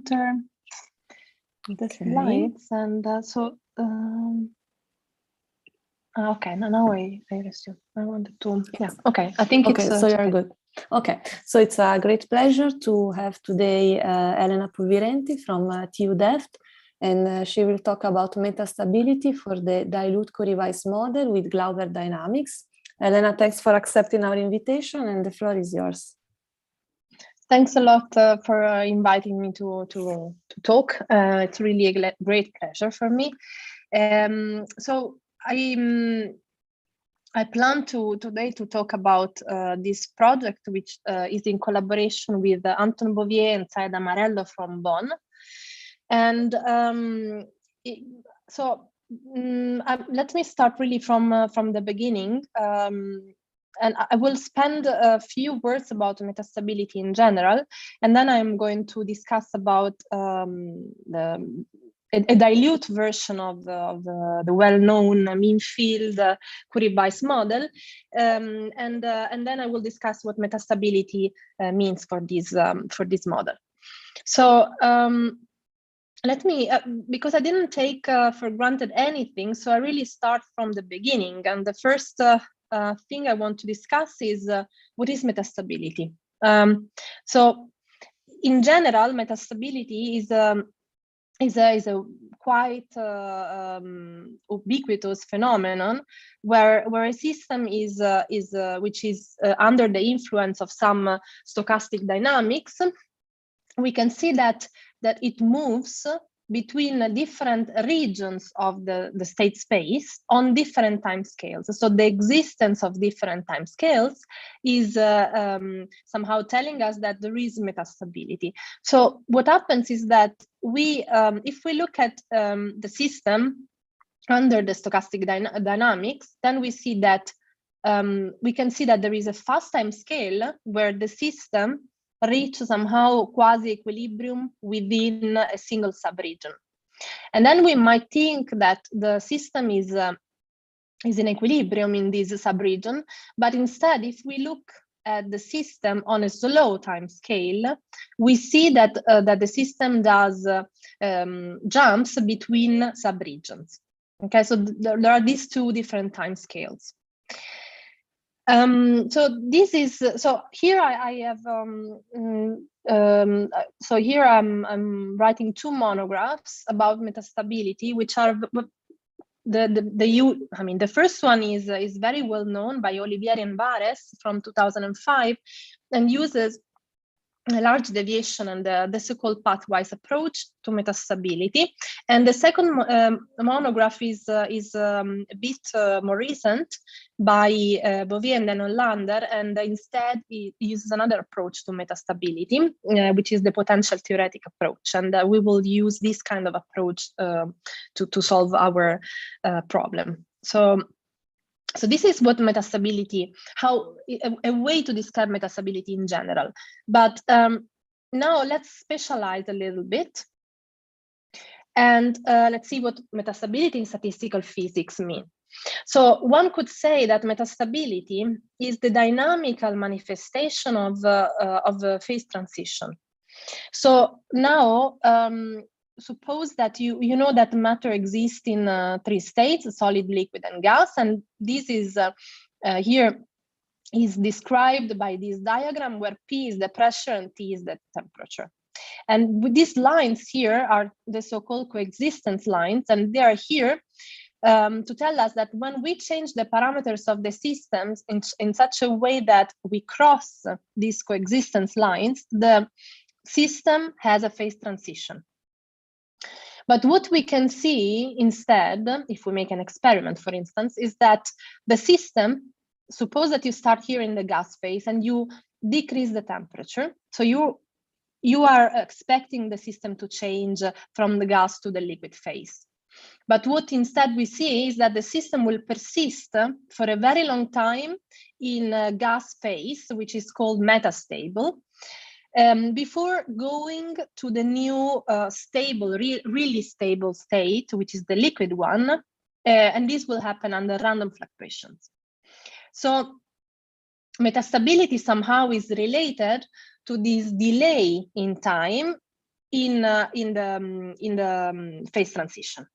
enter the slides, and okay, now I resume. I wanted to, yeah, okay, I think okay, it's so you're good. Okay, so it's a great pleasure to have today Elena Pulvirenti from TU Delft, and she will talk about metastability for the dilute Curie-Weiss model with Glauber dynamics. Elena, thanks for accepting our invitation, and the floor is yours. Thanks a lot for inviting me to talk. It's really a great pleasure for me. So I plan today to talk about this project, which is in collaboration with Anton Bovier and Saeda Marello from Bonn. And let me start really from the beginning. And I will spend a few words about metastability in general, and then I'm going to discuss about a dilute version of the well-known mean field Curie-Weiss model, and then I will discuss what metastability means for this model. So let me, because I didn't take for granted anything, so I really start from the beginning, and the first thing I want to discuss is what is metastability. So in general, metastability is a quite ubiquitous phenomenon where a system is which is under the influence of some stochastic dynamics. We can see that it moves between different regions of the state space on different time scales. So the existence of different time scales is somehow telling us that there is metastability. So what happens is that if we look at the system under the stochastic dynamics, then we see that we can see that there is a fast time scale where the system reach somehow quasi-equilibrium within a single subregion. And then we might think that the system is in equilibrium in this subregion, but instead, if we look at the system on a slow time scale, we see that the system does jumps between subregions. Okay, so there are these two different time scales. So this is, so here I have so here I'm writing two monographs about metastability, which are the first one is very well known by Olivieri and Bares from 2005 and uses a large deviation and the so-called pathwise approach to metastability. And the second monograph is a bit more recent by Bovier and then Hollander, and instead it uses another approach to metastability, which is the potential theoretic approach. And we will use this kind of approach to solve our problem. So this is what metastability, a way to describe metastability in general. But now let's specialize a little bit. And let's see what metastability in statistical physics mean. So one could say that metastability is the dynamical manifestation of a phase transition. So now, suppose that you know that matter exists in three states: solid, liquid, and gas, and this is here is described by this diagram where P is the pressure and T is the temperature. And with these lines here are the so-called coexistence lines, and they are here to tell us that when we change the parameters of the systems in such a way that we cross these coexistence lines, the system has a phase transition. But what we can see instead, if we make an experiment, for instance, is that the system, suppose that you start here in the gas phase and you decrease the temperature. So you are expecting the system to change from the gas to the liquid phase. But what instead we see is that the system will persist for a very long time in a gas phase, which is called metastable, before going to the new stable, really stable state, which is the liquid one, and this will happen under random fluctuations. So metastability somehow is related to this delay in time in the phase transition.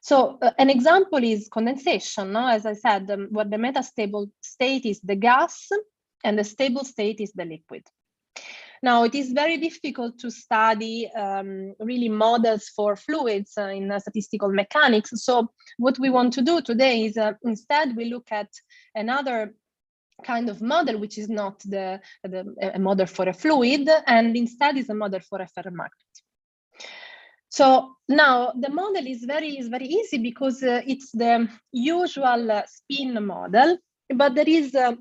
So an example is condensation. No? As I said, where the metastable state is the gas and the stable state is the liquid. Now, it is very difficult to study really models for fluids in statistical mechanics. So what we want to do today is instead we look at another kind of model, which is not a model for a fluid, and instead is a model for a ferromagnet. So now the model is very easy because it's the usual spin model, but there is a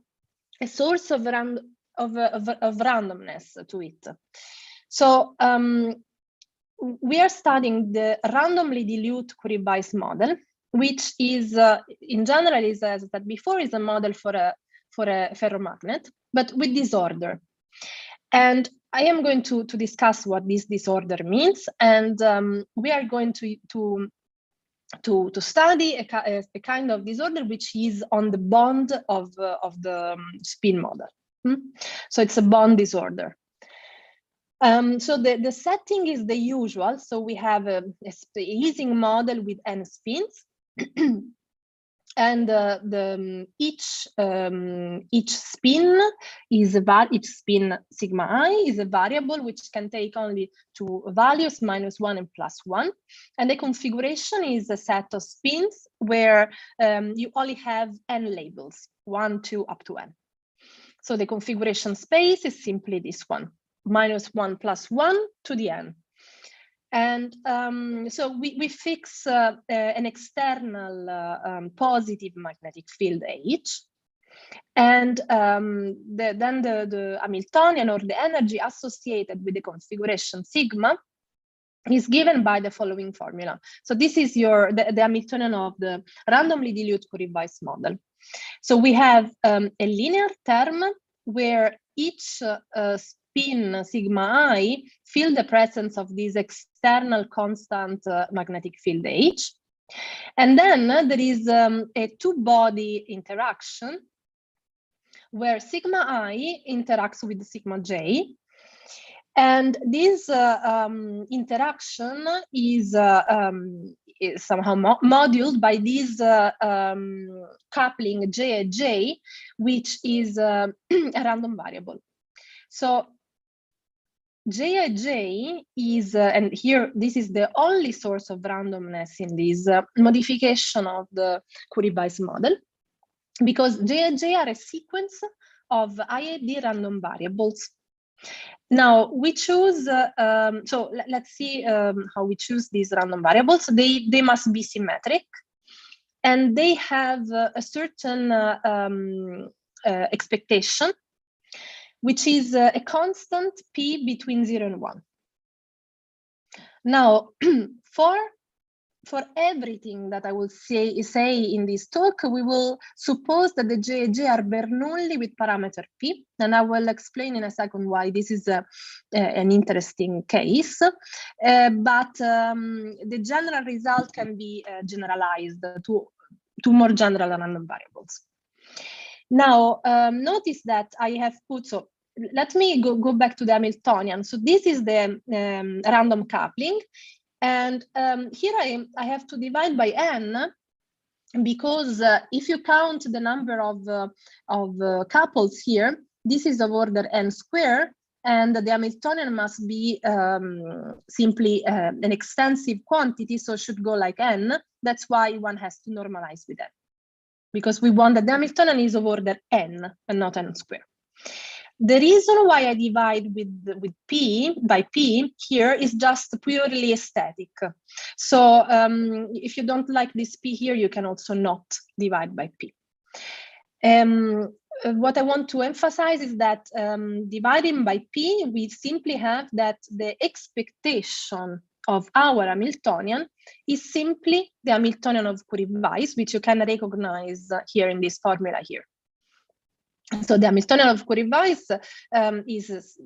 source of randomness to it. So we are studying the randomly dilute Curie-Weiss model, which is in general, as I said before, is a model for a ferromagnet, but with disorder. And I am going to discuss what this disorder means, and we are going to study a kind of disorder which is on the bond of the spin model. So it's a bond disorder. So the setting is the usual. So we have a Ising model with n spins. And each spin is each spin sigma I is a variable which can take only two values, -1 and +1. And the configuration is a set of spins where you only have n labels, 1, 2, up to n. So the configuration space is simply this one, -1 +1 to the n. And so we fix an external positive magnetic field H, and then the Hamiltonian or the energy associated with the configuration sigma is given by the following formula. So this is the Hamiltonian of the randomly dilute Curie-Weiss model. So we have a linear term where each spin sigma I feel the presence of this external constant magnetic field H. And then there is a two-body interaction where sigma I interacts with sigma J. And this interaction is somehow moduled by this coupling J, which is a random variable. So J is, and here this is the only source of randomness in this modification of the Curie-Weiss model, because J are a sequence of i.i.d. random variables. Now we choose, so let's see how we choose these random variables. They must be symmetric, and they have a certain expectation, which is a constant p between 0 and 1. Now, for everything that I will say in this talk, we will suppose that the J are Bernoulli with parameter p, and I will explain in a second why this is an interesting case. But the general result can be generalized to more general random variables. Now, notice that I have put, so let me go back to the Hamiltonian. So this is the random coupling. And here I have to divide by n, because if you count the number of couples here, this is of order n squared, and the Hamiltonian must be simply an extensive quantity, so it should go like n. That's why one has to normalize with n, because we want that the Hamiltonian is of order n and not n squared. The reason why I divide with p by p here is just purely aesthetic. So if you don't like this p here, you can also not divide by p. What I want to emphasize is that dividing by p, we simply have that the expectation of our Hamiltonian is simply the Hamiltonian of Curie-Weiss, which you can recognize here in this formula here. So the Hamiltonian of Curie-Weiss is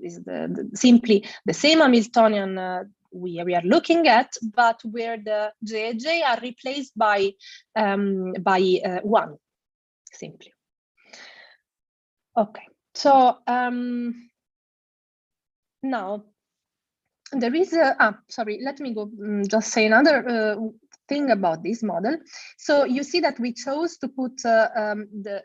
simply the same Hamiltonian we are looking at, but where the J are replaced by 1, simply. Okay, so now there is a, sorry, let me go just say another thing about this model. So you see that we chose to put the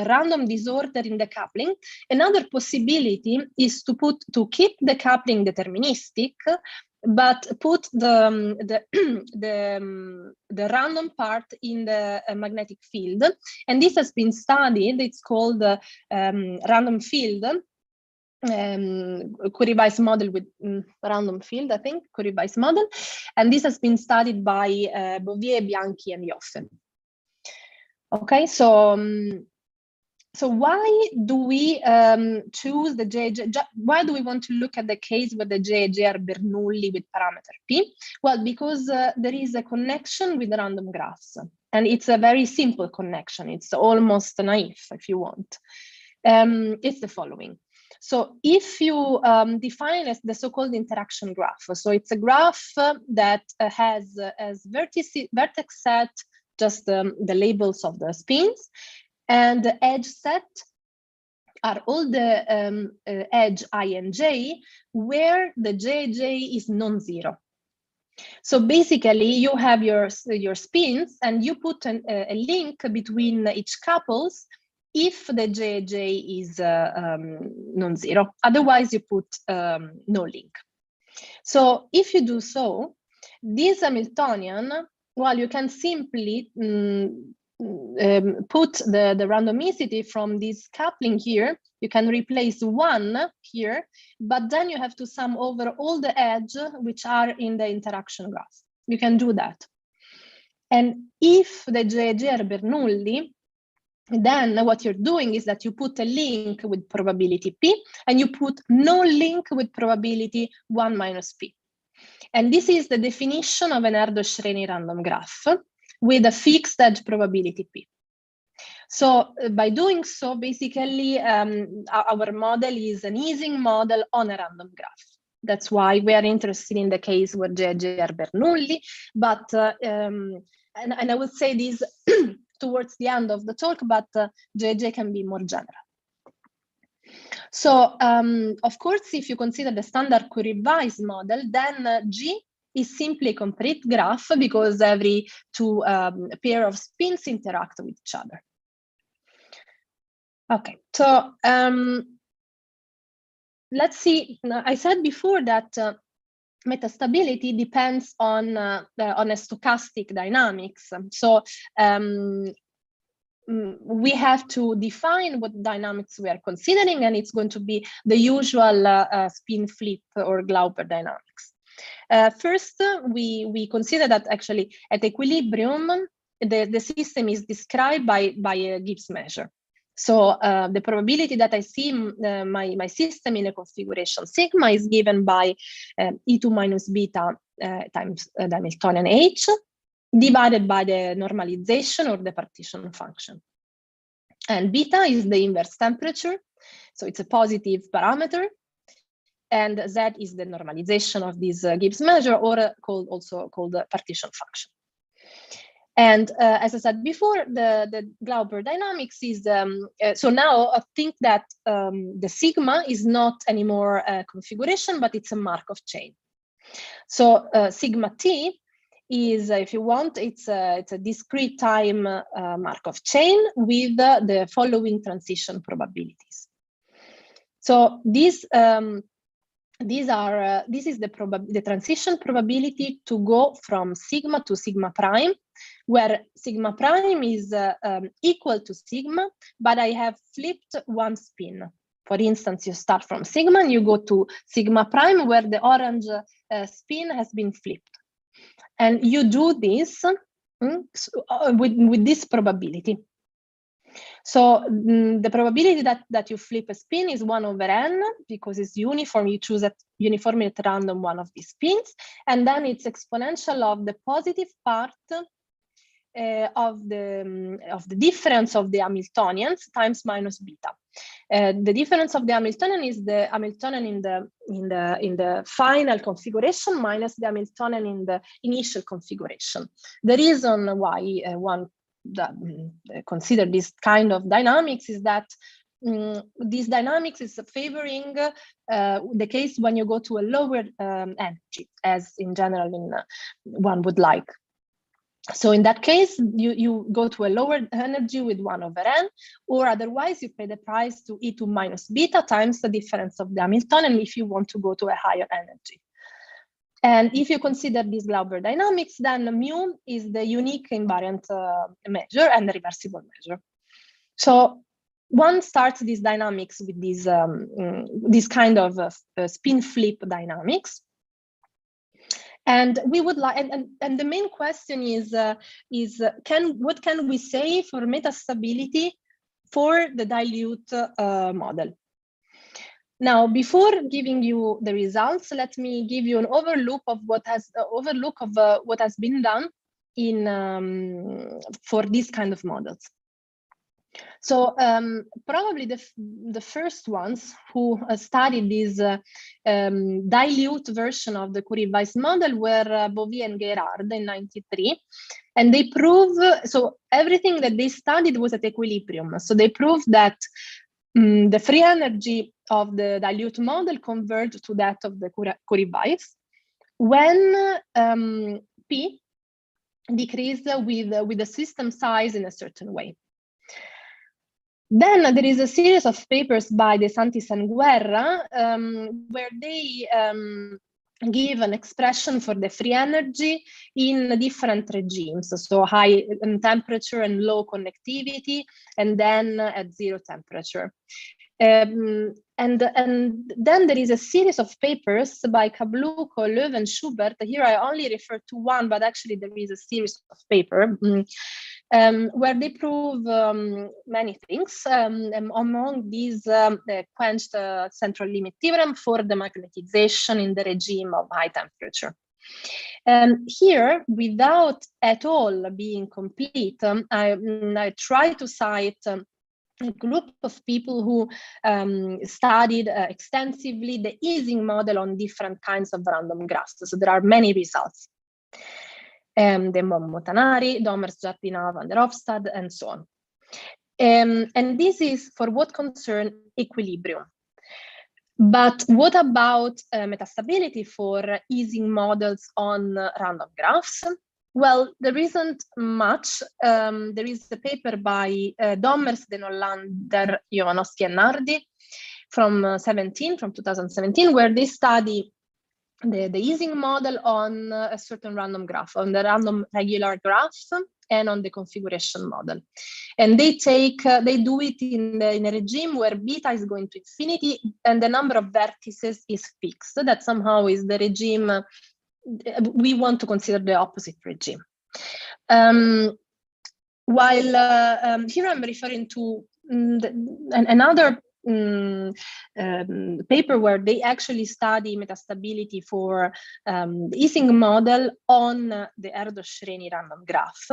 random disorder in the coupling. Another possibility is to keep the coupling deterministic, but put the random part in the magnetic field. And this has been studied. It's called random field. Curie-Weiss model with random field, I think, Curie-Weiss model. And this has been studied by Bovier, Bianchi, and Joffe. Okay, so why do we choose the JJ? Why do we want to look at the case where the JJ are Bernoulli with parameter P? Well, because there is a connection with random graphs, and it's a very simple connection. It's almost naive, if you want. It's the following. So if you define as the so-called interaction graph, so it's a graph that has as vertex set just the labels of the spins, and the edge set are all the edge I and j where the jj is non-zero. So basically you have your spins and you put a link between each couples if the jj is non-zero. Otherwise you put no link. So if you do so, this Hamiltonian, well, you can simply put the randomicity from this coupling here. You can replace 1 here, but then you have to sum over all the edge which are in the interaction graph. You can do that. And if the JJ are Bernoulli, then what you're doing is that you put a link with probability P, and you put no link with probability 1 minus P. And this is the definition of an Erdos-Renyi random graph with a fixed edge probability P. So by doing so, basically, our model is an Ising model on a random graph. That's why we are interested in the case where JJ are Bernoulli, but, and I will say this towards the end of the talk, but JJ can be more general. So, of course, if you consider the standard Curie-Weiss model, then G is simply a complete graph because every two pair of spins interact with each other. Okay, so let's see. I said before that metastability depends on a stochastic dynamics. So we have to define what dynamics we are considering, and it's going to be the usual spin flip or Glauber dynamics. First, we consider that actually at equilibrium, the system is described by a Gibbs measure. So the probability that I see my system in a configuration sigma is given by E2 minus beta times the Hamiltonian H divided by the normalization or the partition function. And beta is the inverse temperature, so it's a positive parameter. And Z is the normalization of this Gibbs measure, or also called the partition function. And as I said before, the Glauber dynamics is, so now I think that the sigma is not anymore a configuration, but it's a Markov chain. So sigma t is, if you want, it's a discrete time Markov chain with the following transition probabilities. So this is the transition probability to go from sigma to sigma prime, where sigma prime is equal to sigma, but I have flipped one spin. For instance, you start from sigma and you go to sigma prime, where the orange spin has been flipped. And you do this with this probability. So the probability that you flip a spin is 1 over n, because it's uniform. You choose at uniformly at random one of these spins, and then it's exponential of the positive part of the difference of the Hamiltonians times minus beta. The difference of the Hamiltonian is the Hamiltonian in the final configuration minus the Hamiltonian in the initial configuration. The reason why one consider this kind of dynamics is that this dynamics is favoring the case when you go to a lower energy, as in general one would like. So in that case, you go to a lower energy with 1/n, or otherwise you pay the price to E2 minus beta times the difference of the Hamiltonian if you want to go to a higher energy. And if you consider this Glauber dynamics, then mu is the unique invariant measure and the reversible measure. So one starts this dynamics with this kind of spin flip dynamics. And we would like, and the main question is what can we say for metastability for the dilute model? Now, before giving you the results, let me give you an overlook of what has been done for these kind of models. So probably the first ones who studied this dilute version of the Curie-Weiss model were Bovier and Gerard in '93. And they proved, so everything that they studied was at equilibrium. So they proved that the free energy of the dilute model converged to that of the Curie-Weiss when P decreased with the system size in a certain way. Then there is a series of papers by De Santis and Guerra where they give an expression for the free energy in different regimes, so high temperature and low conductivity, and then at zero temperature. And then there is a series of papers by Kabluko, Löw, and Schubert. Here I only refer to one, but actually there is a series of papers where they prove many things. Among these, quenched central limit theorem for the magnetization in the regime of high temperature. Here, without at all being complete, I try to cite a group of people who studied extensively the Ising model on different kinds of random graphs. So there are many results. The Motanari, Domers, Jardinov, Van der Hofstad, and so on. And this is for what concerns equilibrium. But what about metastability for Ising models on random graphs? Well, there isn't much. There is a paper by Domers, De Nollander, Jovanovski, and Nardi from 2017, where they study the Ising model on a certain random graph, on the random regular graph, and on the configuration model. And they do it in a regime where beta is going to infinity and the number of vertices is fixed. So that somehow is the regime. We want to consider the opposite regime. While here I'm referring to another paper where they actually study metastability for the Ising model on the Erdos-Renyi random graph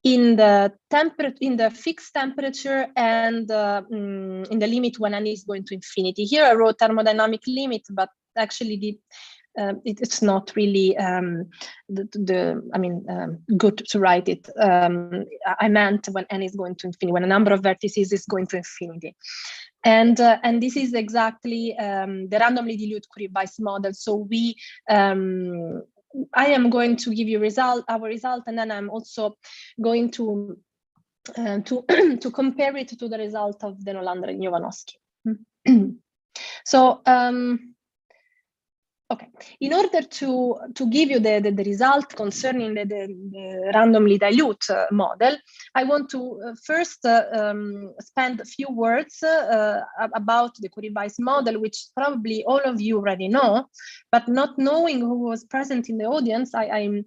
in the fixed temperature and in the limit when n is going to infinity. Here I wrote thermodynamic limit, but actually it's not really good to write it. I meant when n is going to infinity, when a number of vertices is going to infinity. And this is exactly the randomly dilute Curie-Weiss model. So I am going to give you our result, and then I'm also going to compare it to the result of De Nollander and Jovanovski. So okay, in order to give you the result concerning the randomly dilute model, I want to first spend a few words about the Curie-Weiss model, which probably all of you already know, but not knowing who was present in the audience, I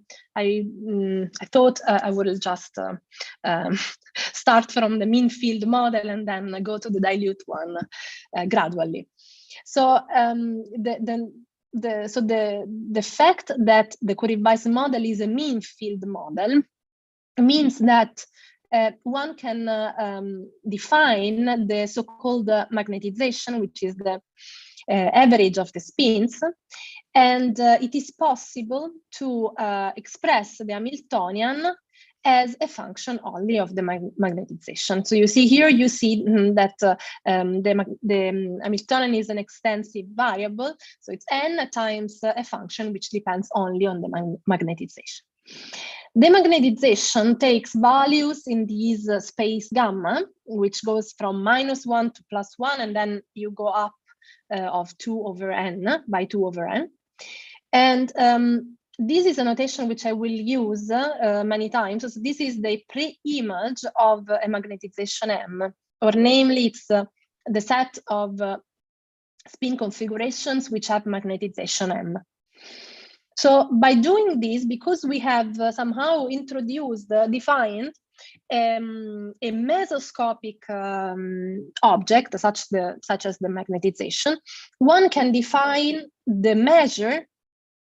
thought I would just start from the mean field model and then go to the dilute one gradually. So the fact that the Curie-Weiss model is a mean field model means that one can define the so-called magnetization, which is the average of the spins, and it is possible to express the Hamiltonian as a function only of the magnetization. So you see here, you see that the Hamiltonian is an extensive variable. So it's n times a function which depends only on the magnetization. The magnetization takes values in this space gamma, which goes from -1 to +1, and then you go up of 2 over n by 2 over n. And this is a notation which I will use many times. So this is the pre-image of a magnetization M, or namely it's the set of spin configurations which have magnetization M. So by doing this, because we have somehow introduced, defined a mesoscopic object, such as the magnetization, one can define the measure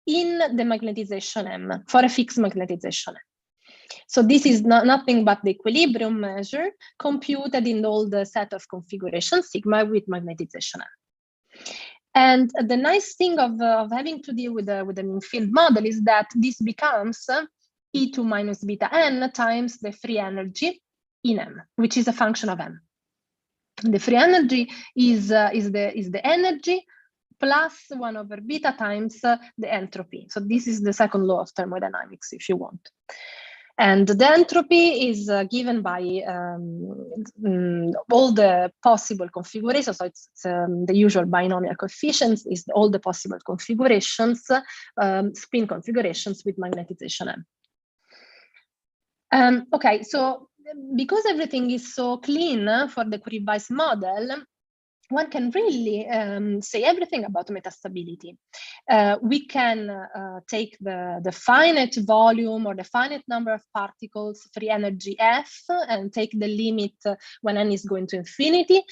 in the magnetization M for a fixed magnetization M. So this is nothing but the equilibrium measure computed in all the set of configurations sigma with magnetization M. And the nice thing of having to deal with a mean field model is that this becomes E2 minus beta n times the free energy in M, which is a function of M. The free energy is the energy plus 1 over beta times the entropy. So this is the second law of thermodynamics, if you want. And the entropy is given by all the possible configurations. So it's the usual binomial coefficients is all the possible configurations, spin configurations with magnetization M. Okay, so because everything is so clean for the Curie-Weiss model, one can really say everything about metastability. We can take the finite volume or the finite number of particles, free energy F, and take the limit when n is going to infinity,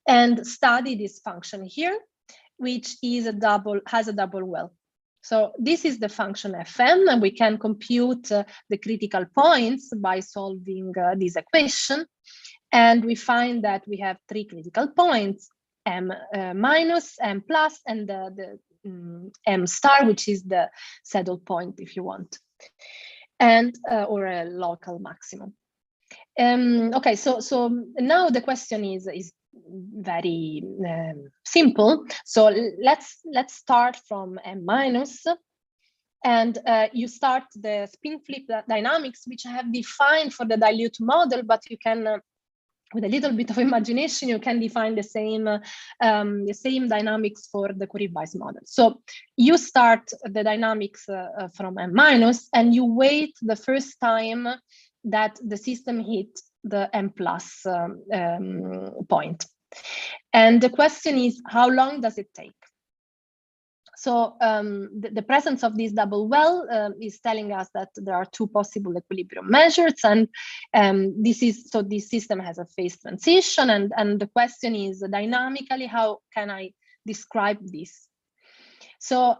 and study this function here, which is has a double well. So this is the function Fm, and we can compute the critical points by solving this equation. And we find that we have 3 critical points, M minus, M plus, and the M star, which is the saddle point, if you want, and or a local maximum. Okay, so now the question is very simple. So let's start from M minus, and you start the spin flip dynamics, which I have defined for the dilute model, but you can with a little bit of imagination, you can define the same dynamics for the Curie-Weiss model. So you start the dynamics from M minus, and you wait the first time that the system hit the M plus point. And the question is, how long does it take? So the presence of this double well is telling us that there are 2 possible equilibrium measures, and this system has a phase transition, and the question is dynamically, how can I describe this? So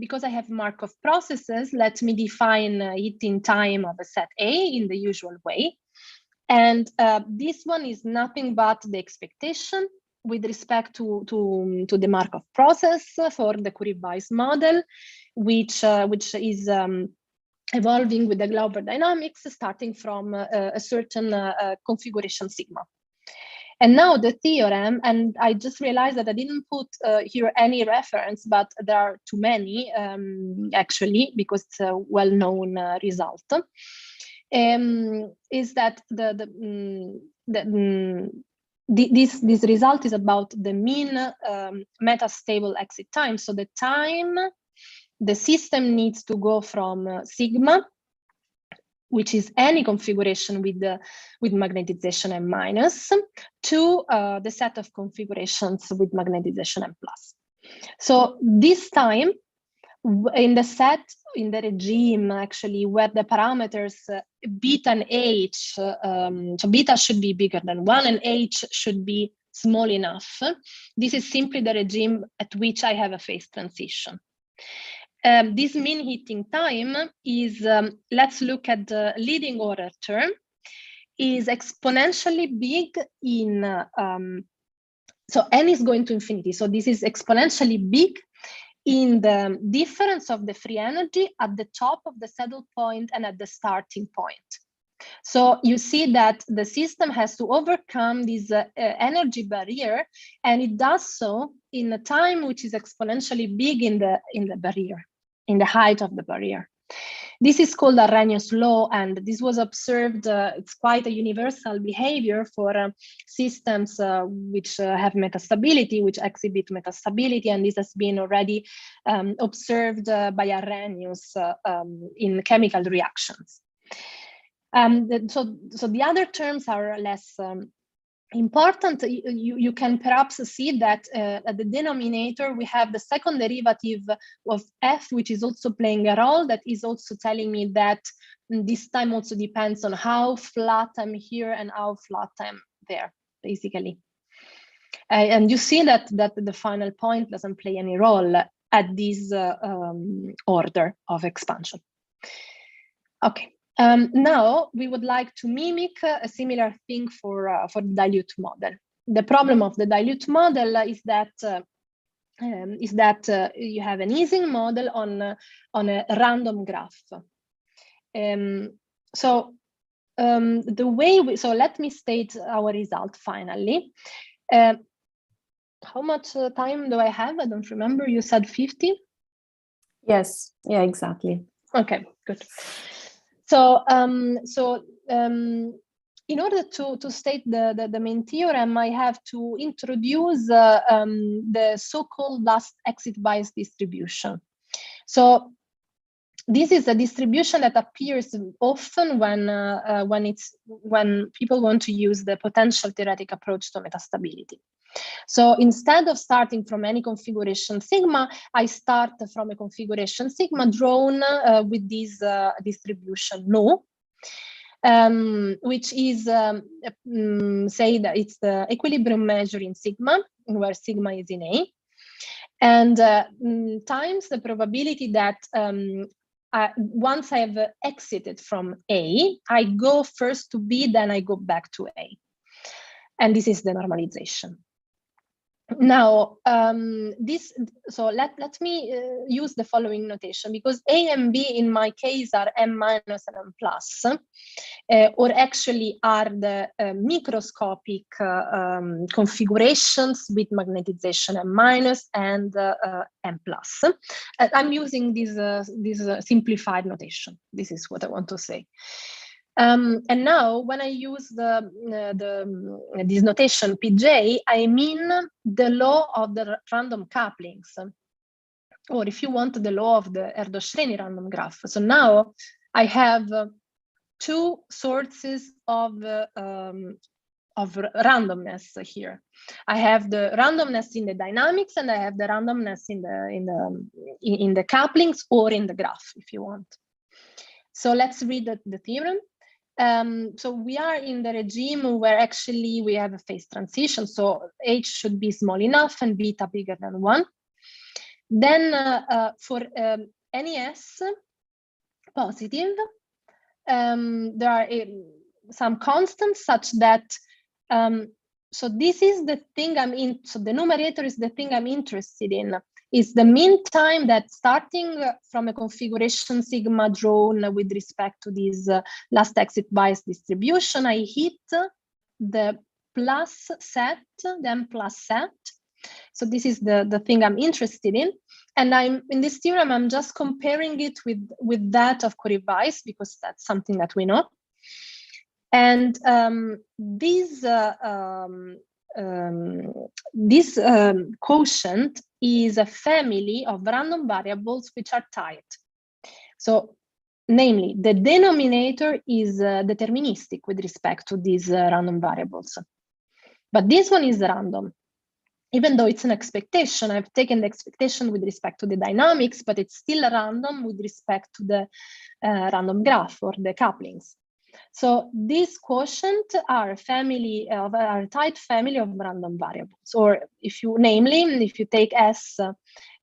because I have Markov processes, let me define it in time of a set A in the usual way. And this one is nothing but the expectation with respect to the Markov process for the Curie-Weiss model, which is evolving with the Glauber dynamics, starting from a certain configuration sigma. And now the theorem, and I just realized that I didn't put here any reference, but there are too many actually, because it's a well-known result, is that this result is about the mean metastable exit time. So the time the system needs to go from sigma, which is any configuration with magnetization M minus, to the set of configurations with magnetization M plus. So this time in the regime actually where the parameters beta and h, so beta should be bigger than 1 and h should be small enough. This is simply the regime at which I have a phase transition. This mean hitting time is, let's look at the leading order term, is exponentially big in, so n is going to infinity. So this is exponentially big in the difference of the free energy at the top of the saddle point and at the starting point. So you see that the system has to overcome this energy barrier, and it does so in a time which is exponentially big in the barrier, in the height of the barrier. This is called Arrhenius law, and this was observed. It's quite a universal behavior for systems which have metastability, which exhibit metastability, and this has been already observed by Arrhenius in chemical reactions. So the other terms are less important. You can perhaps see that at the denominator we have the second derivative of f, which is also playing a role, that is also telling me that this time also depends on how flat I'm here and how flat I'm there, basically. And you see that the final point doesn't play any role at this order of expansion. Okay. Now we would like to mimic a similar thing for the dilute model. The problem of the dilute model is that you have an Ising model on a random graph. The way so let me state our result finally. How much time do I have? I don't remember. You said 50? Yes. Yeah, exactly. Okay, good. So, in order to state the main theorem, I have to introduce the so-called last exit bias distribution. So, this is a distribution that appears often when people want to use the potential theoretic approach to metastability. So instead of starting from any configuration sigma, I start from a configuration sigma drawn with this distribution no, which is, say that it's the equilibrium measure in sigma, where sigma is in A, and times the probability that once I've exited from A, I go first to B, then I go back to A. And this is the normalization. Now, so let me use the following notation, because A and B in my case are M minus and M plus, or actually are the microscopic configurations with magnetization M minus and M plus. I'm using this simplified notation. This is what I want to say. And now, when I use this notation Pj, I mean the law of the random couplings, or if you want, the law of the Erdos-Renyi random graph. So now I have two sources of randomness here. I have the randomness in the dynamics, and I have the randomness in the couplings or in the graph, if you want. So let's read the theorem. So we are in the regime where actually we have a phase transition. So H should be small enough and beta bigger than 1. Then for any S positive, there are some constants such that, so this is the thing so the numerator is the thing I'm interested in. Is the mean time that starting from a configuration sigma drawn with respect to this last exit bias distribution, I hit the plus set, then plus set. So this is the thing I'm interested in. And in this theorem, I'm just comparing it with that of Curie-Weiss, because that's something that we know. And this quotient is a family of random variables which are tight. So, namely, the denominator is deterministic with respect to these random variables. But this one is random. Even though it's an expectation, I've taken the expectation with respect to the dynamics, but it's still random with respect to the random graph or the couplings. So this quotient are a tight family of random variables, or if you take S,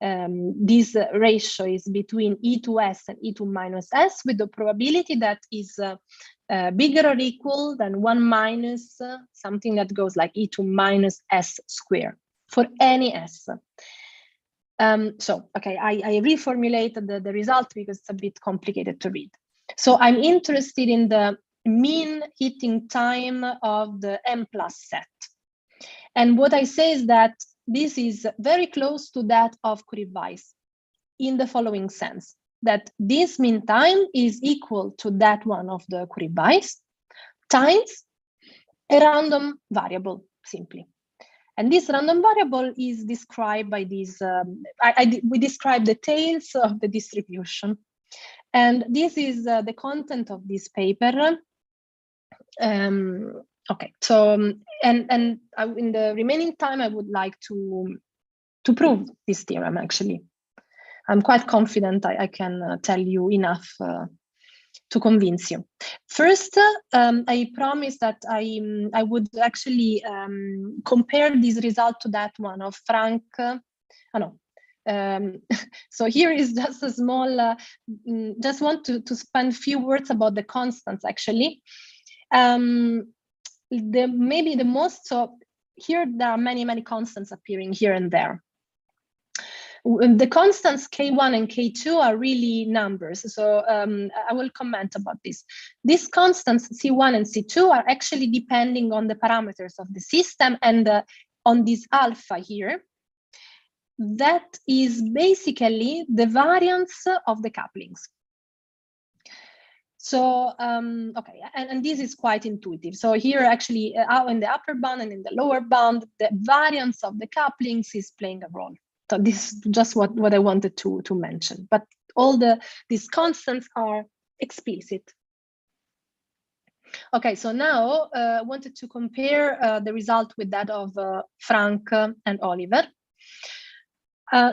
this ratio is between E to S and E to minus S, with the probability that is bigger or equal than 1 minus something that goes like E to minus S squared for any S. So, okay, I reformulated the result because it's a bit complicated to read. So I'm interested in the mean hitting time of the M+ set. And what I say is that this is very close to that of Curie-Weiss in the following sense, that this mean time is equal to that one of the Curie-Weiss times a random variable, simply. And this random variable is described by these, we describe the tails of the distribution. And this is the content of this paper. Okay, so, and in the remaining time, I would like to prove this theorem, actually. I'm quite confident I can tell you enough to convince you. First, I promised that I would actually compare this result to that one of Frank. So here is just a small, just want to spend a few words about the constants, actually. Maybe the most, so here there are many constants appearing here and there. The constants K1 and K2 are really numbers, so I will comment about this. These constants C1 and C2 are actually depending on the parameters of the system and on this alpha here. That is basically the variance of the couplings. So, okay, and this is quite intuitive. So here actually in the upper bound and in the lower bound, the variance of the couplings is playing a role. So this is just what I wanted to mention, but all these constants are explicit. Okay, so now I wanted to compare the result with that of Frank and Oliver.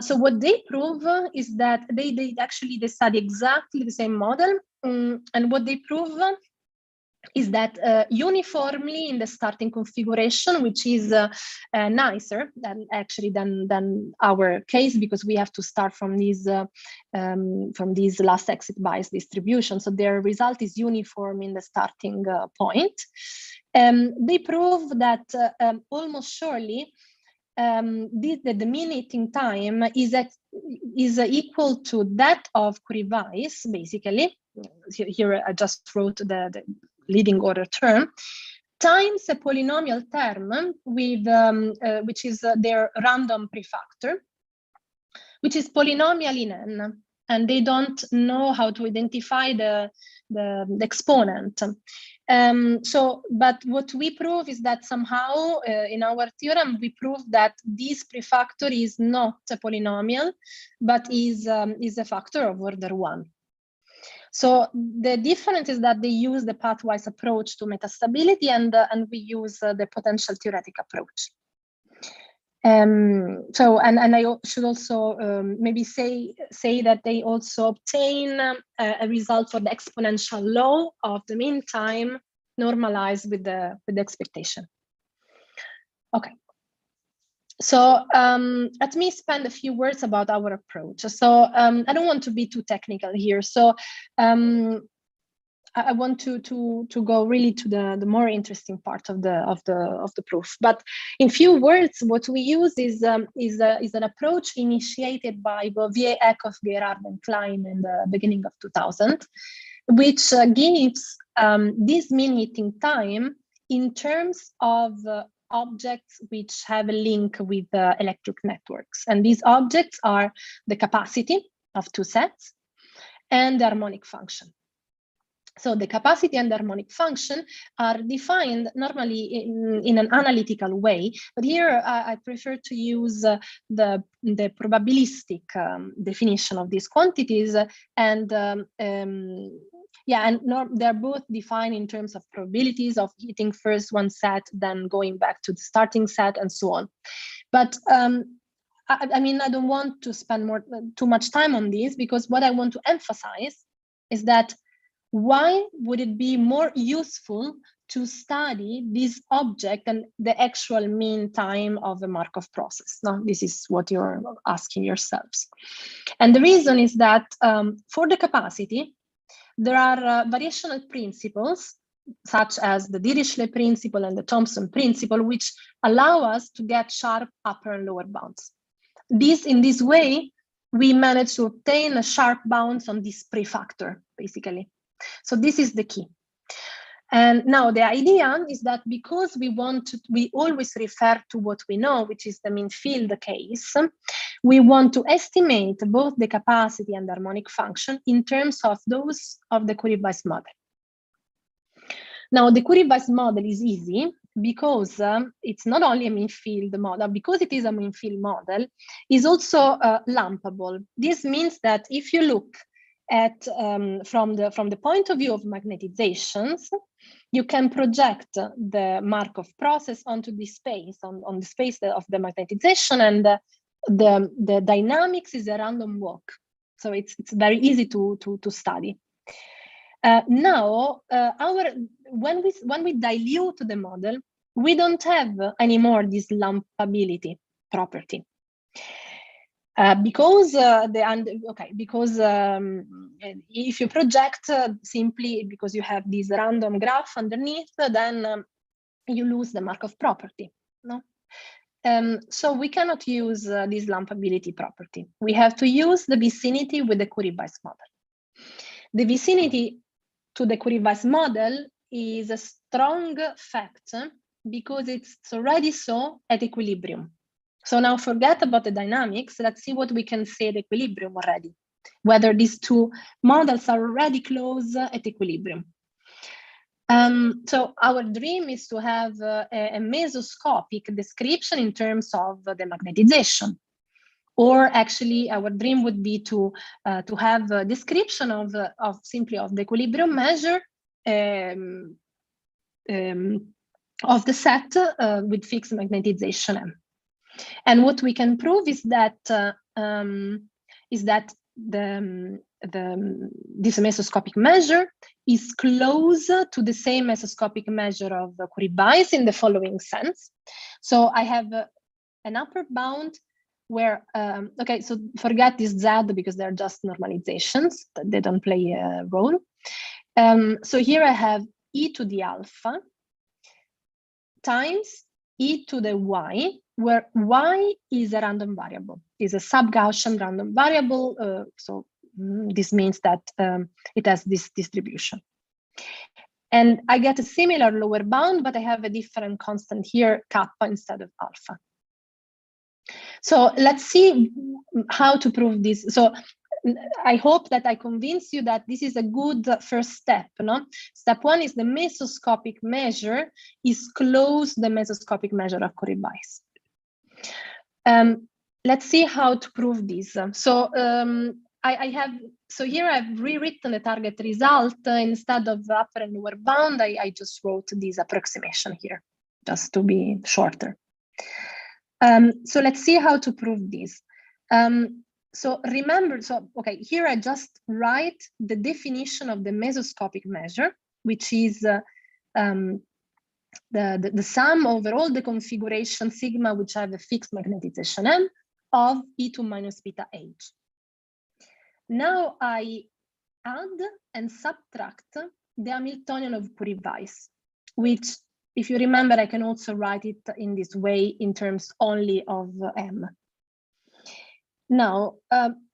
So what they prove is that they actually study exactly the same model, and what they prove is that uniformly in the starting configuration, which is nicer than our case, because we have to start from these last exit bias distribution. So their result is uniform in the starting point. They prove that almost surely the mean hitting time is equal to that of Curie-Weiss, basically. Here I just wrote the leading order term, times a polynomial term with which is their random prefactor, which is polynomial in n, and they don't know how to identify the exponent. But what we prove is that somehow in our theorem we prove that this prefactor is not a polynomial, but is a factor of order 1. So the difference is that they use the pathwise approach to metastability, and we use the potential theoretic approach. So and I should also maybe say that they also obtain a result for the exponential law of the mean time normalized with the expectation. Okay. So let me spend a few words about our approach. So I don't want to be too technical here. So I want to go really to the more interesting part of the proof. But in few words, what we use is an approach initiated by Bovier, Eckhoff, Gerard, and Klein in the beginning of 2000, which gives this mean hitting time in terms of objects which have a link with electric networks. And these objects are the capacity of two sets and the harmonic function. So the capacity and the harmonic function are defined normally in an analytical way, but here I prefer to use the probabilistic definition of these quantities, and they're both defined in terms of probabilities of hitting first one set, then going back to the starting set, and so on. But I mean, I don't want to spend too much time on this, because what I want to emphasize is that why would it be more useful to study this object and the actual mean time of the Markov process? Now, this is what you're asking yourselves. And the reason is that for the capacity, there are variational principles, such as the Dirichlet principle and the Thomson principle, which allow us to get sharp upper and lower bounds. In this way, we manage to obtain a sharp bounds on this prefactor, basically. So this is the key. And now the idea is that because we always refer to what we know, which is the mean field case, we want to estimate both the capacity and the harmonic function in terms of those of the Curie-Weiss model. Now, the Curie-Weiss model is easy because it's not only a mean field model, because it is a mean field model, is also lumpable. This means that if you look at from the point of view of magnetizations, you can project the Markov process onto the space, on the space of the magnetization, and the dynamics is a random walk. So it's very easy to study. Now, when we dilute the model, we don't have anymore this lumpability property. Because if you project simply because you have this random graph underneath, then you lose the Markov property. No? So we cannot use this lumpability property. We have to use the vicinity with the Curie-Weiss model. The vicinity to the Curie-Weiss model is a strong fact because it's already so at equilibrium. So now forget about the dynamics. Let's see what we can say at equilibrium already, whether these two models are already close at equilibrium. So our dream is to have a mesoscopic description in terms of the magnetization. Or actually, our dream would be to have a description of simply of the equilibrium measure of the set with fixed magnetization M. And what we can prove is that this mesoscopic measure is close to the same mesoscopic measure of Curie-Weiss in the following sense. So I have an upper bound where, okay, so forget this Z because they're just normalizations, they don't play a role. So here I have e to the alpha times e to the y, where y is a random variable, is a sub-Gaussian random variable. So this means that it has this distribution. And I get a similar lower bound, but I have a different constant here, kappa instead of alpha. So let's see how to prove this. So I hope that I convince you that this is a good first step. No? Step one is the mesoscopic measure is close to the mesoscopic measure of Curie-Weiss. Let's see how to prove this. So so here I've rewritten the target result. Instead of upper and lower bound, I just wrote this approximation here, just to be shorter. So let's see how to prove this. So remember, okay, here I just write the definition of the mesoscopic measure, which is the sum over all the configuration sigma which have a fixed magnetization M of E2 minus beta H. Now I add and subtract the Hamiltonian of Curie-Weiss, which, if you remember, I can also write it in this way in terms only of M. Now,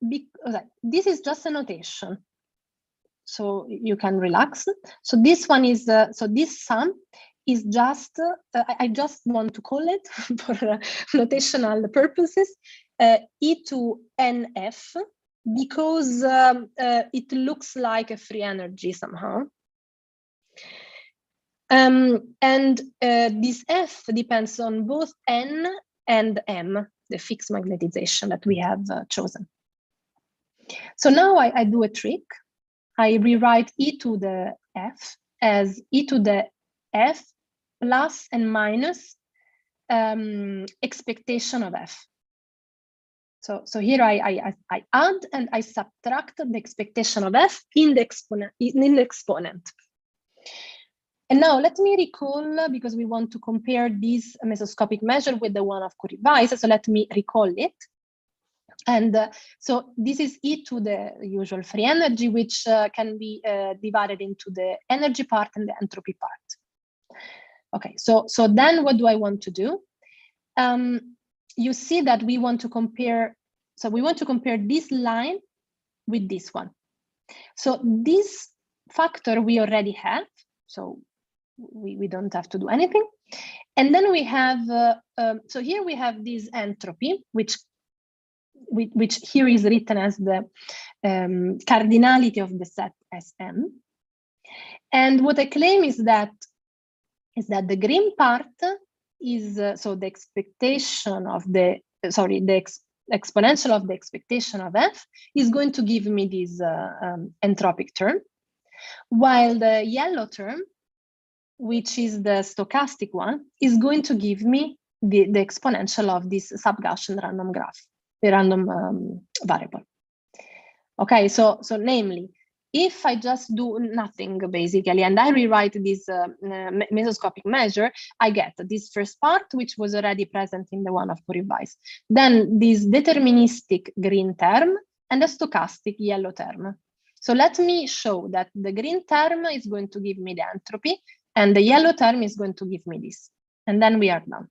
this is just a notation, so you can relax. So this one is, so this sum is just, I just want to call it for notational purposes, E to NF, because it looks like a free energy somehow. And this F depends on both N and M, the fixed magnetization that we have chosen. So now I do a trick. I rewrite E to the F as E to the F plus and minus expectation of F. So here I add and I subtract the expectation of F in the exponent. And now let me recall, because we want to compare this mesoscopic measure with the one of Curie-Weiss, so let me recall it. And so this is E to the usual free energy, which can be divided into the energy part and the entropy part. Okay, so then what do I want to do? You see that we want to compare, so we want to compare this line with this one. So this factor we already have, so we don't have to do anything. And then we have, so here we have this entropy, which here is written as the cardinality of the set Sm. And what I claim is that the green part is, so the expectation of the, sorry, the exponential of the expectation of f is going to give me this entropic term, while the yellow term, which is the stochastic one, is going to give me the exponential of this sub-Gaussian random graph, the random variable. Okay, so namely, if I just do nothing basically, and I rewrite this mesoscopic measure, I get this first part, which was already present in the one of Curie-Weiss. Then this deterministic green term and the stochastic yellow term. So let me show that the green term is going to give me the entropy, and the yellow term is going to give me this. And then we are done.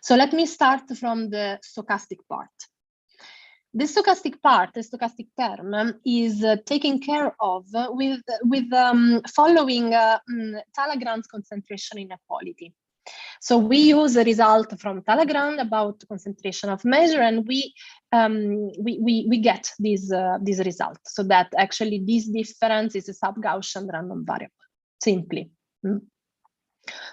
So let me start from the stochastic part. The stochastic part, the stochastic term, is taken care of with following Talleyrand's concentration inequality. So we use a result from Talleyrand about concentration of measure, and we get this result. So that actually this difference is a sub-Gaussian random variable, simply.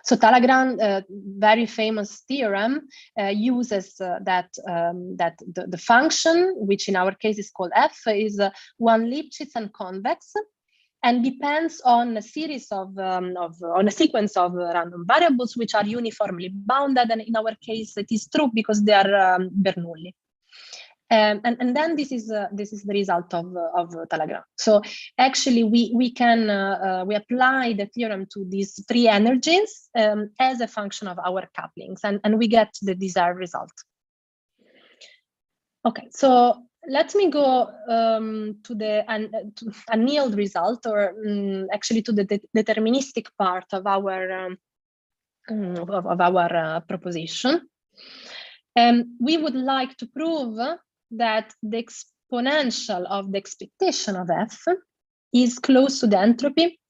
So Talleyrand, very famous theorem, uses that the function, which in our case is called f, is one Lipschitz convex, and depends on a series of on a sequence of random variables which are uniformly bounded. And in our case, it is true because they are Bernoulli. And then this is the result of Talleyrand. So actually, we apply the theorem to these three energies as a function of our couplings, and we get the desired result. Okay, so let me go to the annealed result, or actually to the deterministic part of our proposition. We would like to prove that the exponential of the expectation of f is close to the entropy.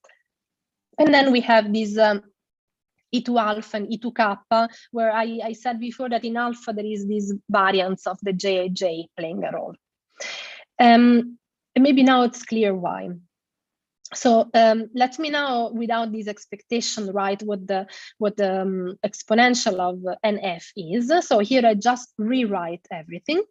And then we have this E2 alpha and E2 kappa, where I said before that in alpha there is this variance of the J playing a role. And maybe now it's clear why. So let me now, without this expectation, write what the exponential of NF is. So here I just rewrite everything.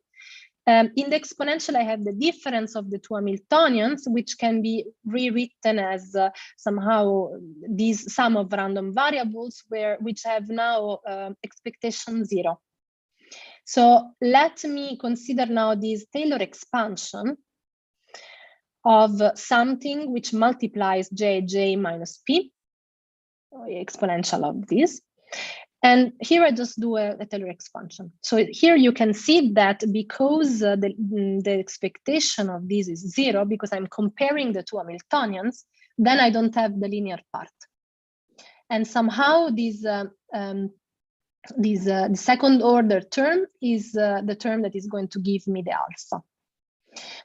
In the exponential, I have the difference of the two Hamiltonians, which can be rewritten as somehow this sum of random variables which have now expectation 0. So let me consider now this Taylor expansion of something which multiplies J minus P, exponential of this. And here I just do a Taylor expansion. So here you can see that because the expectation of this is 0, because I'm comparing the two Hamiltonians, then I don't have the linear part. And somehow the second order term is the term that is going to give me the alpha.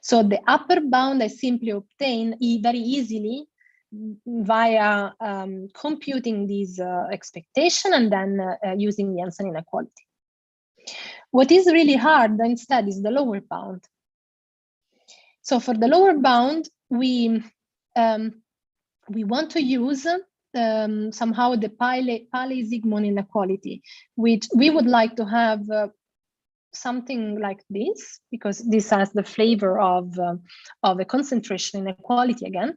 So the upper bound I simply obtain very easily via computing this expectation and then using the Jensen inequality. What is really hard instead is the lower bound. So for the lower bound, we want to use somehow the Paley-Zygmund inequality, which we would like to have something like this, because this has the flavor of a concentration inequality again.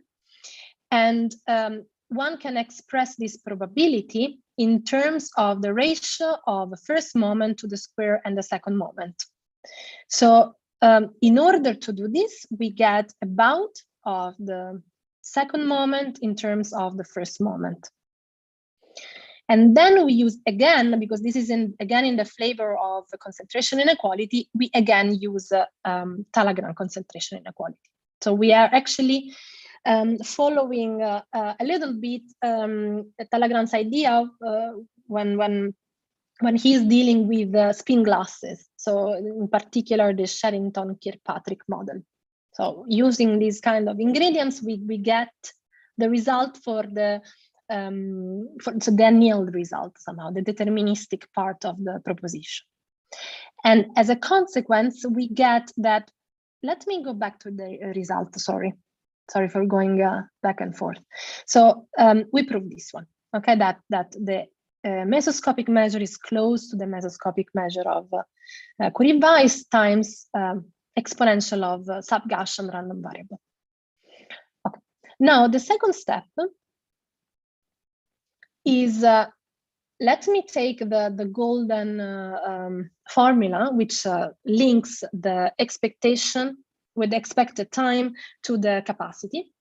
And one can express this probability in terms of the ratio of the first moment to the square and the second moment. So in order to do this, we get a bound of the second moment in terms of the first moment. And then we use again, because this is again in the flavor of the concentration inequality, we again use Talleyrand concentration inequality. So we are actually following a little bit Talleyrand's idea when he's dealing with spin glasses. So in particular, the Sherrington-Kirkpatrick model. So using these kind of ingredients, we get the result for the so the annealed result somehow, the deterministic part of the proposition. And as a consequence, we get that, let me go back to the result, sorry for going back and forth. So we prove this one, okay, that the mesoscopic measure is close to the mesoscopic measure of Curie-Weiss times exponential of sub-Gaussian random variable. Okay. Now, the second step is, let me take the golden formula, which links the expectation with the expected time to the capacity.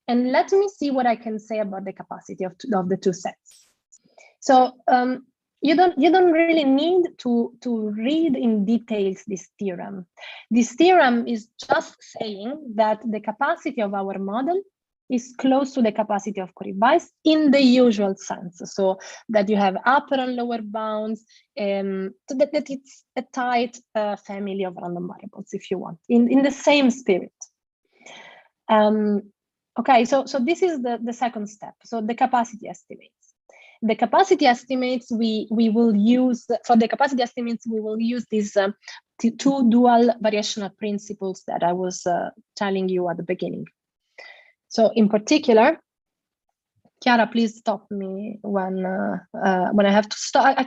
And let me see what I can say about the capacity of the two sets. So you don't really need to read in details this theorem. This theorem is just saying that the capacity of our model is close to the capacity of Curie-Weiss in the usual sense, so that you have upper and lower bounds, so that it's a tight family of random variables, if you want, in the same spirit. Okay, so this is the second step, so the capacity estimates. The capacity estimates we will use, for the capacity estimates, we will use these two dual variational principles that I was telling you at the beginning. So in particular, Chiara, please stop me when I have to stop. I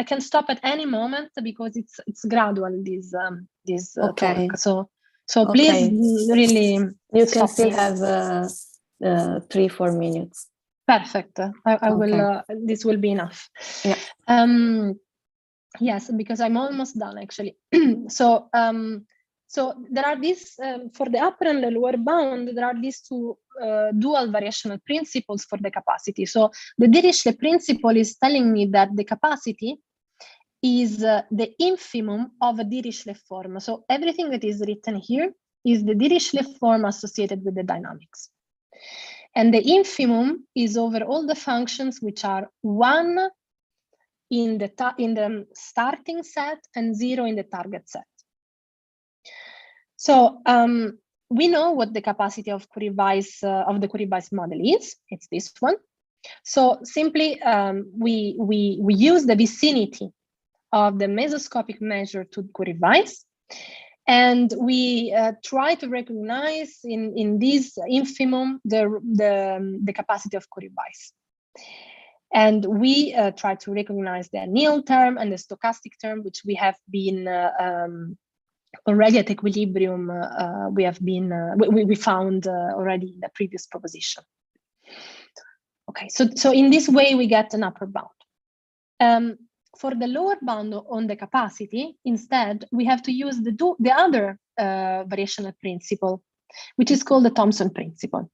can stop at any moment because it's gradual, this okay. talk. So please, really, you can still have 3-4 minutes. Perfect. I will. This will be enough. Yeah. Yes, because I'm almost done actually. So there are these, for the upper and the lower bound, there are these two dual variational principles for the capacity. So the Dirichlet principle is telling me that the capacity is the infimum of a Dirichlet form. So everything that is written here is the Dirichlet form associated with the dynamics. And the infimum is over all the functions which are 1 in the starting set and 0 in the target set. So we know what the capacity of Curie-Weiss of the Curie-Weiss model is. It's this one. So simply we use the vicinity of the mesoscopic measure to Curie-Weiss, and we try to recognize in this infimum the capacity of Curie-Weiss. And we try to recognize the annealed term and the stochastic term, which we have been already at equilibrium. We found already in the previous proposition. Okay, so in this way we get an upper bound. For the lower bound on the capacity, instead, we have to use the other variational principle, which is called the Thomson principle.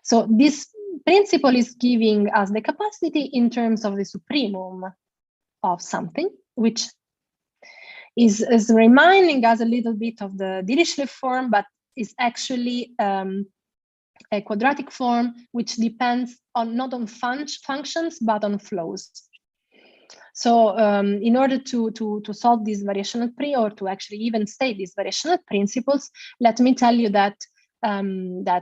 So this principle is giving us the capacity in terms of the supremum of something, which is reminding us a little bit of the Dirichlet form, but is actually a quadratic form which depends on not on functions but on flows. So in order to solve these variational or to actually even state these variational principles, let me tell you that the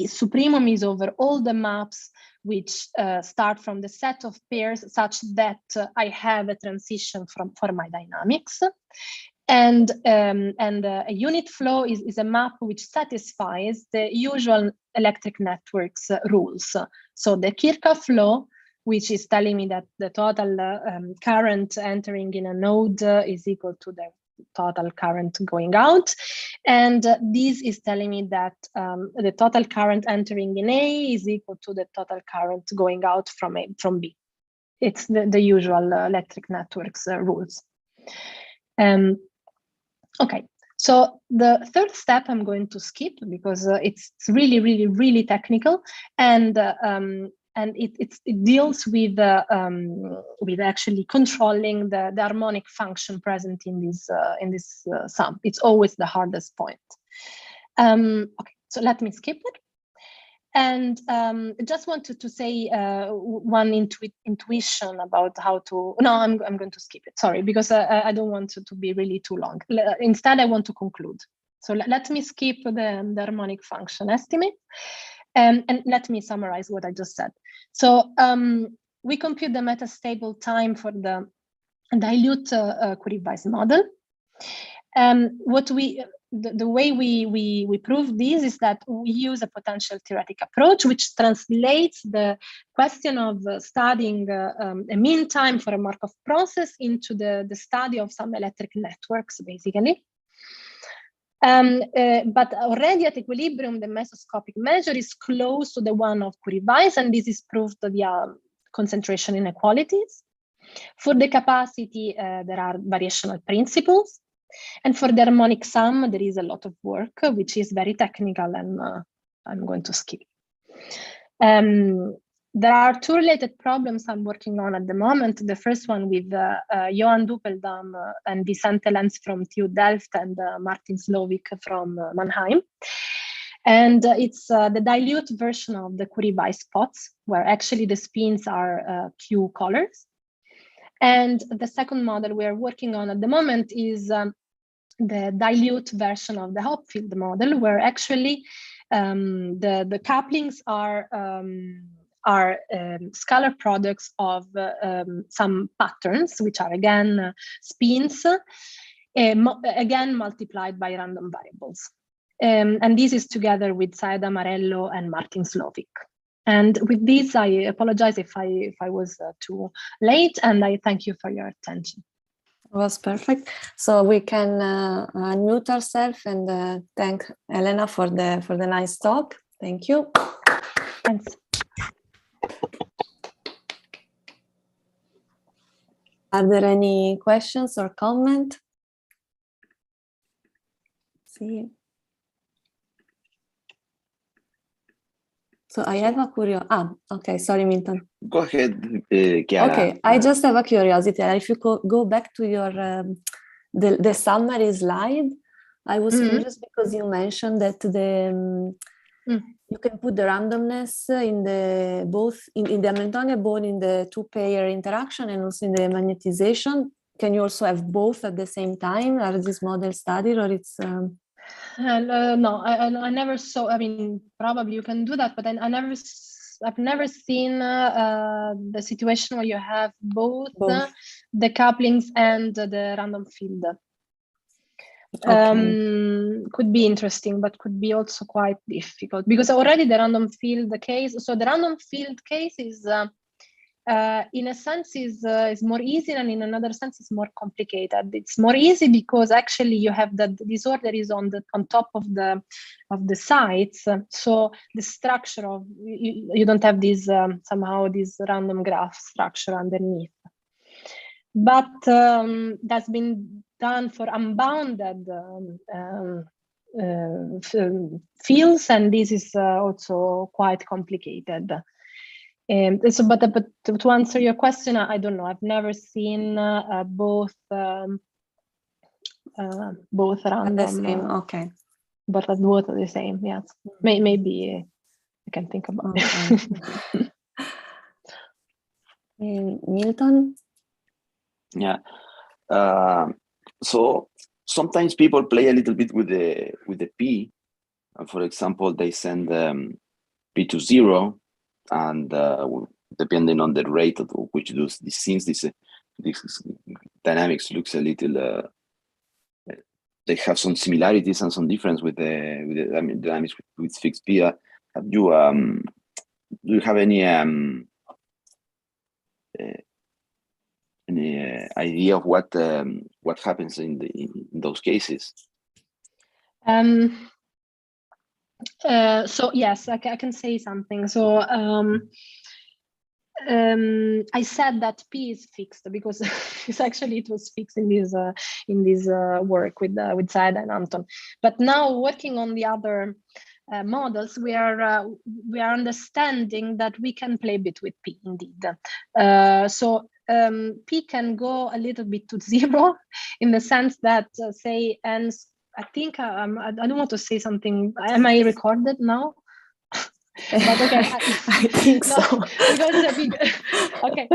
supremum is over all the maps which start from the set of pairs such that I have a transition for my dynamics. And a unit flow is a map which satisfies the usual electric networks rules. So the Kirchhoff law, which is telling me that the total current entering in a node is equal to the total current going out. And this is telling me that the total current entering in A is equal to the total current going out from B. It's the usual electric networks rules. Okay, so the third step I'm going to skip because it's really, really, really technical, and it deals with actually controlling the harmonic function present in this sum. It's always the hardest point. Okay, so let me skip it. And just wanted to say one intuition about how to. No, I'm going to skip it. Sorry, because I don't want to be really too long. Instead, I want to conclude. So let me skip the harmonic function estimate, and let me summarize what I just said. So we compute the metastable time for the dilute Curie-Weiss model. The way we prove this is that we use a potential theoretic approach, which translates the question of studying a mean time for a Markov process into the study of some electric networks, basically. But already at equilibrium, the mesoscopic measure is close to the one of Curie-Weiss, and this is proved via concentration inequalities. For the capacity, there are variational principles. And for the harmonic sum, there is a lot of work, which is very technical, and I'm going to skip. There are two related problems I'm working on at the moment. The first one with Johan Duppeldam and Vicente Lenz from TU Delft and Martin Slovic from Mannheim. And it's the dilute version of the Curie-Weiss pots, where actually the spins are Q colors. And the second model we are working on at the moment is the dilute version of the Hopfield model, where actually the couplings are scalar products of some patterns, which are again spins, again multiplied by random variables. And this is together with Saeda Marello and Martin Slovic. And with this, I apologize if I was too late, and I thank you for your attention. It was perfect. So we can unmute ourselves and thank Elena for the nice talk. Thank you. Thanks. Are there any questions or comment? See. So I have a curiosity. Okay, sorry, Milton. Go ahead, Chiara. Okay, I just have a curiosity. If you go back to your the summary slide, I was curious because you mentioned that you can put the randomness in the both in the Hamiltonian, both in the two-pair interaction and also in the magnetization. Can you also have both at the same time? Are these models studied, or it's? No, I never saw. I mean, probably you can do that, but I've never seen the situation where you have both. The couplings and the random field. Okay. Could be interesting, but could be also quite difficult, because already the random field case. So the random field case is, in a sense, is more easy, and in another sense, is more complicated. It's more easy because actually you have the disorder is on top of the sites. So the structure of you don't have this somehow this random graph structure underneath. But that's been done for unbounded fields, and this is also quite complicated. So, but to answer your question, I don't know. I've never seen both random. The same, okay. But both are the same. Yes, maybe I can think about it. Milton. Yeah. So sometimes people play a little bit with the p. For example, they send p to 0, and depending on the rate at which those since this dynamics looks a little. They have some similarities and some difference with the dynamics with fixed p. Do you have any idea of what happens in those cases? So yes, I can say something. So I said that p is fixed because it was fixed in this work with Saeda and Anton. But now working on the other models, we are understanding that we can play a bit with p indeed. So p can go a little bit to 0 in the sense that say n. I think I don't want to say something. Am I recorded now? But okay, I think no, so. because okay,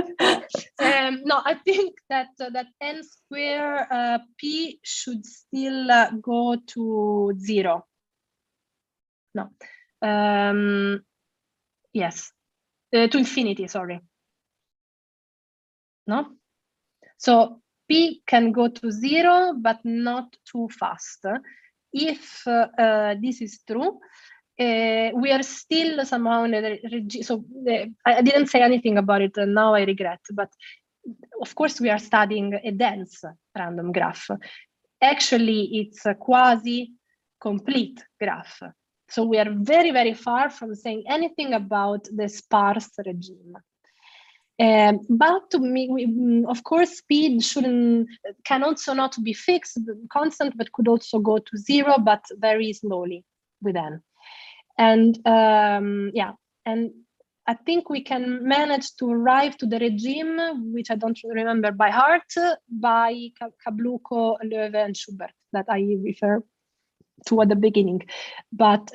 no, I think that that n square p should still go to 0. No, yes, to infinity. Sorry. No, so p can go to 0, but not too fast. If this is true, we are still somehow in a regime. So I didn't say anything about it, and now I regret. But of course, we are studying a dense random graph. Actually, it's a quasi-complete graph. So we are very, very far from saying anything about the sparse regime. But to me, of course, speed can also not be fixed, constant, but could also go to 0, but very slowly with n. And yeah, and I think we can manage to arrive to the regime, which I don't remember by heart, by Kabluko, Löwe, and Schubert, that I refer to at the beginning. But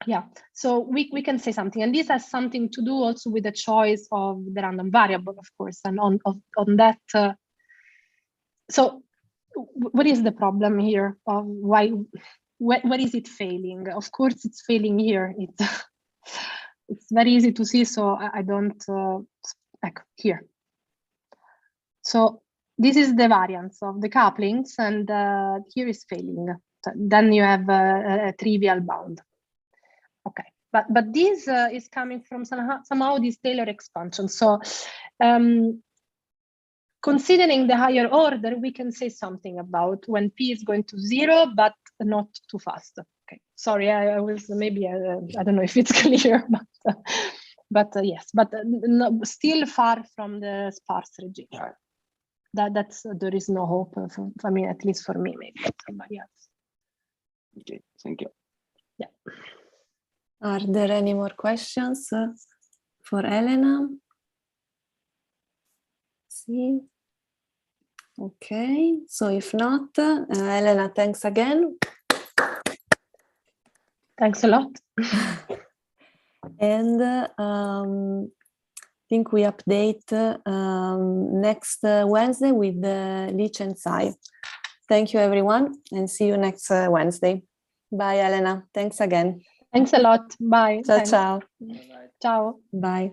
yeah, so we can say something, and this has something to do also with the choice of the random variable, of course, and on that. So, what is the problem here? Of why? Where is it failing? Of course, it's failing here. It's very easy to see, so I don't like here. So this is the variance of the couplings, and here is failing. So then you have a trivial bound. Okay, but this is coming from somehow this Taylor expansion. So considering the higher order, we can say something about when p is going to 0, but not too fast. Okay, sorry, I was maybe I don't know if it's clear, but yes, but no, still far from the sparse regime. That's there is no hope for me, at least for me, maybe somebody else. Okay, thank you. Yeah. Are there any more questions for Elena? See. Okay, so if not, Elena, thanks again. Thanks a lot. And I think we update next Wednesday with Lich and Sai. Thank you, everyone, and see you next Wednesday. Bye, Elena. Thanks again. Thanks a lot. Bye. Ciao, Thanks. ciao. Ciao. Bye.